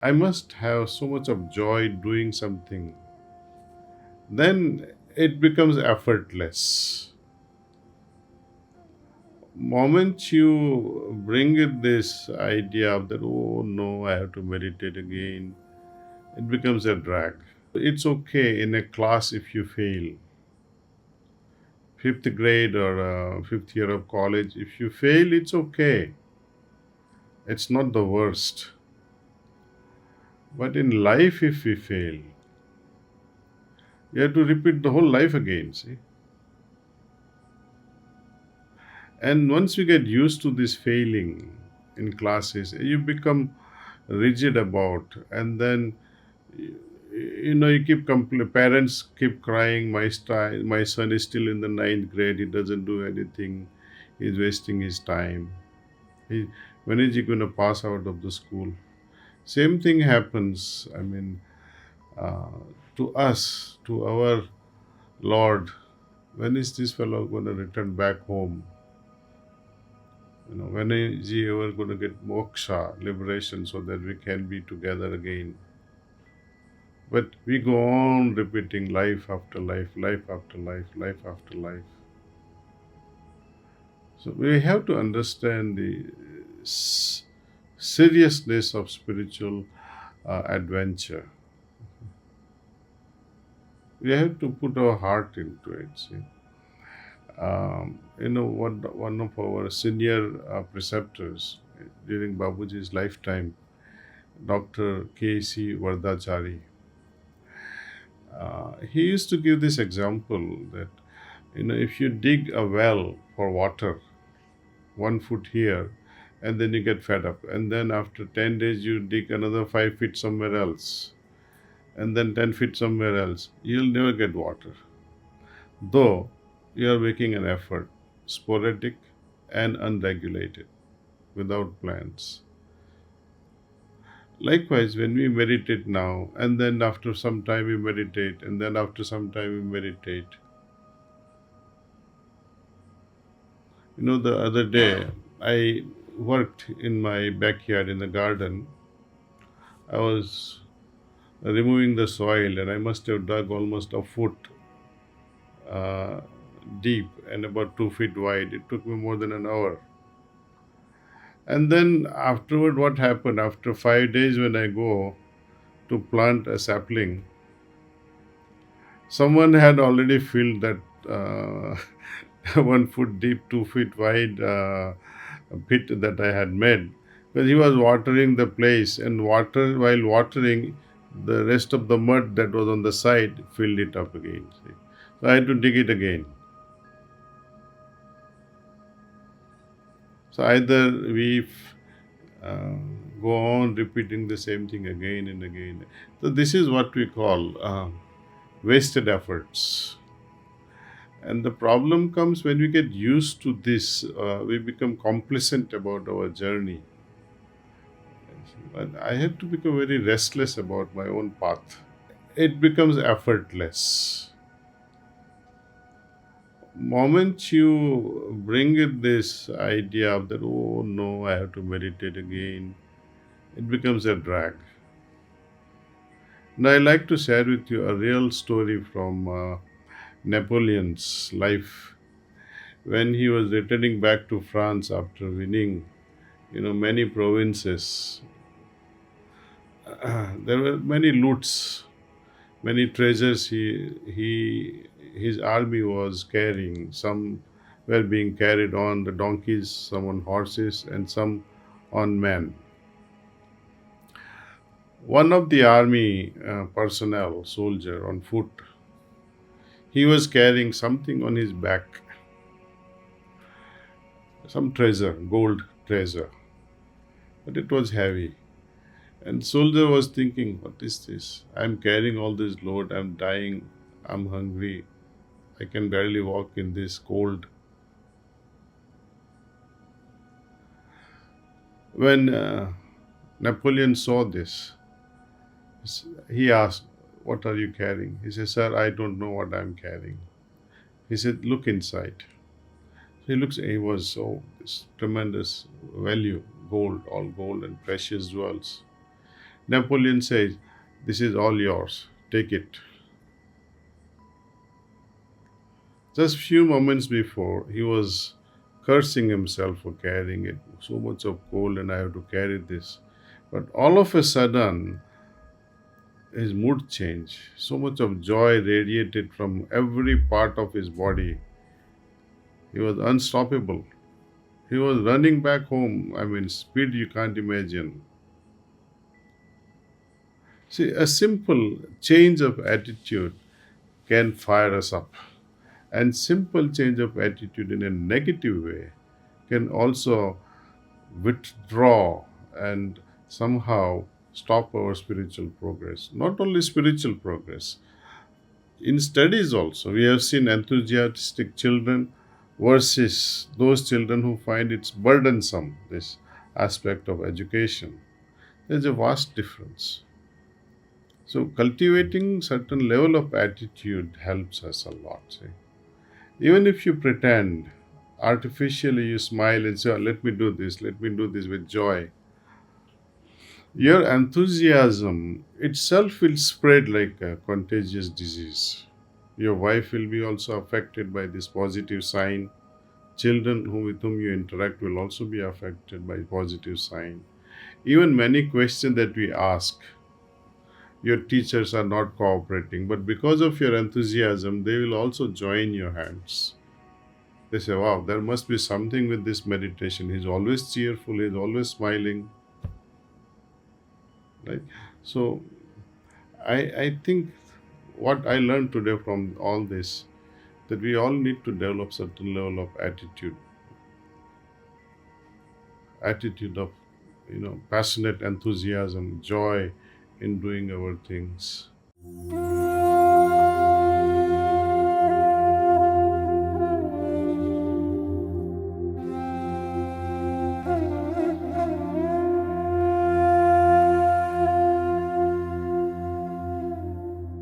I must have so much of joy doing something. Then it becomes effortless. Moment you bring it this idea of that, oh no, I have to meditate again, it becomes a drag. It's okay in a class if you fail. Fifth grade or fifth year of college, if you fail, it's okay. It's not the worst. But in life, if we fail, you have to repeat the whole life again, see. And once you get used to this failing in classes, you become rigid about, and then you keep parents keep crying. My son is still in the ninth grade. He doesn't do anything. He's wasting his time. He, when is he going to pass out of the school? Same thing happens. I mean, uh, to us, to our Lord. When is this fellow going to return back home? When is he ever going to get moksha, liberation, so that we can be together again? But we go on repeating life after life, life after life, life after life. So we have to understand the seriousness of spiritual adventure. We have to put our heart into it. See, one of our senior preceptors during Babuji's lifetime, Dr. K.C. Vardachari, he used to give this example that if you dig a well for water 1 foot here, and then you get fed up, and then after 10 days you dig another 5 feet somewhere else, and then 10 feet somewhere else, you'll never get water, though you are making an effort, sporadic and unregulated, without plans. Likewise, when we meditate now, and then after some time we meditate, and then after some time we meditate. The other day I worked in my backyard in the garden. I was removing the soil, and I must have dug almost a foot uh, deep and about 2 feet wide. It took me more than an hour. And then afterward, what happened? After 5 days, when I go to plant a sapling, someone had already filled that 1 foot deep, 2 feet wide pit that I had made. But he was watering the place, and while watering, the rest of the mud that was on the side filled it up again. See? So I had to dig it again. So either we uh, go on repeating the same thing again and again. So this is what we call wasted efforts. And the problem comes when we get used to this, we become complacent about our journey. But I have to become very restless about my own path. It becomes effortless. Moment you bring it this idea of that, oh no, I have to meditate again, it becomes a drag. Now, I like to share with you a real story from Napoleon's life. When he was returning back to France after winning, many provinces, there were many loots, many treasures his army was carrying. Some were being carried on the donkeys, some on horses, and some on men. One of the army personnel, soldier on foot, he was carrying something on his back, some treasure, gold treasure, but it was heavy. And soldier was thinking, what is this? I'm carrying all this load, I'm dying, I'm hungry, I can barely walk in this cold. When Napoleon saw this, he asked, what are you carrying? He said, sir, I don't know what I'm carrying. He said, look inside. So he looks, he was this tremendous value, gold, all gold and precious jewels. Napoleon says, "This is all yours. Take it." Just few moments before, he was cursing himself for carrying it. So much of cold, and I have to carry this. But all of a sudden, his mood changed. So much of joy radiated from every part of his body. He was unstoppable. He was running back home. I mean, speed you can't imagine. See, a simple change of attitude can fire us up. And simple change of attitude in a negative way can also withdraw and somehow stop our spiritual progress. Not only spiritual progress, in studies also, we have seen enthusiastic children versus those children who find it's burdensome, this aspect of education. There's a vast difference. So cultivating certain level of attitude helps us a lot. See. Even if you pretend, artificially you smile and say, "Oh, let me do this with joy," your enthusiasm itself will spread like a contagious disease. Your wife will be also affected by this positive sign. Children with whom you interact will also be affected by positive sign. Even many questions that we ask, your teachers are not cooperating, but because of your enthusiasm, they will also join your hands. They say, "Wow, there must be something with this meditation. He's always cheerful, he's always smiling." Right? So I think what I learned today from all this, that we all need to develop certain level of attitude of passionate enthusiasm, joy in doing our things.